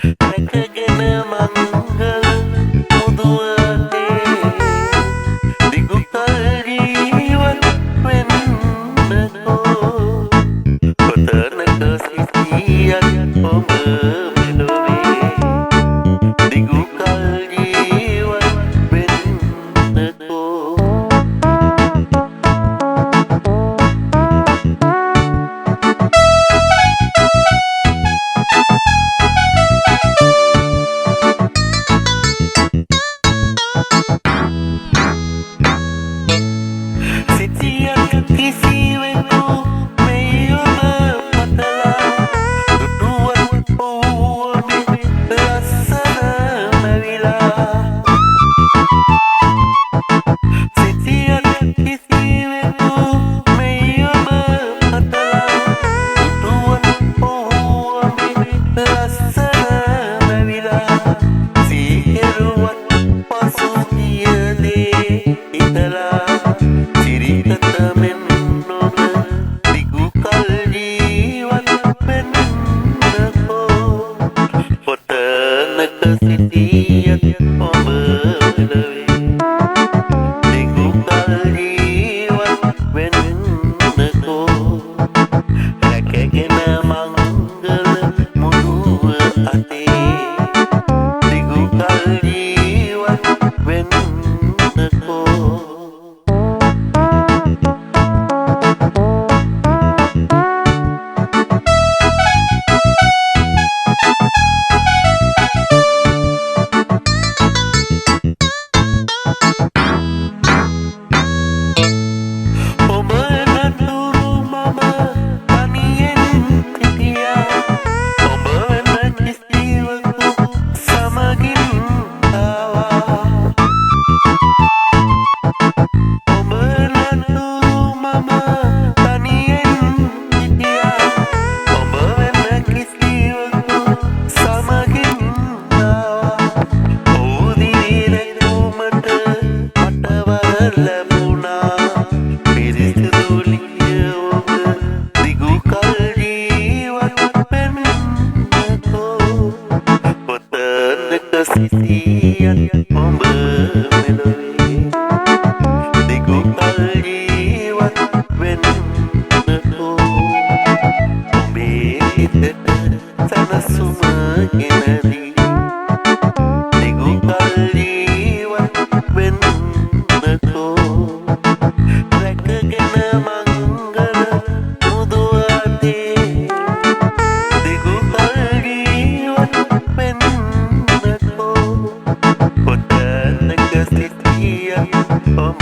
රැකගෙන මංගල මුදුවනේ දිගු කල් ජීවත් වෙන්නකෝ කොතනක සිටියත් ඔබ මෙලොවේ දිගු කල් ජීවත් වෙන්නකෝ කිසිවෙකු මේ ඔබ පතලා දුටුවත් ඔවුව ලස්සන මැවිලා සිටියත් කිසිවෙකු මේ ඔබ පතලා දුටුවත් ඔවුව ලස්සන මැවිලා සීකරුවත් පසු ගියදේ ඉතලා සිටියත් ඔබ මෙලොවේ දිගු කල් ජීවත් වෙන්නකෝ රැකගෙන මංගල මුදුව අතේ දිගු කල් ජීවත් වෙන්නකෝ සිටියත් ඔබ මෙලොවේ දිගු කල් ජීවත් වෙන්නකෝ ඔබේ හිතට සනසුම ගෙනදී දිගු කල් ජීවත් වෙන්නකෝ රැකගෙන මංගල මුදුව අතේ දිගු කල් ජීවත් වෙන්නකෝ කොතනක සිටියත් ඔබ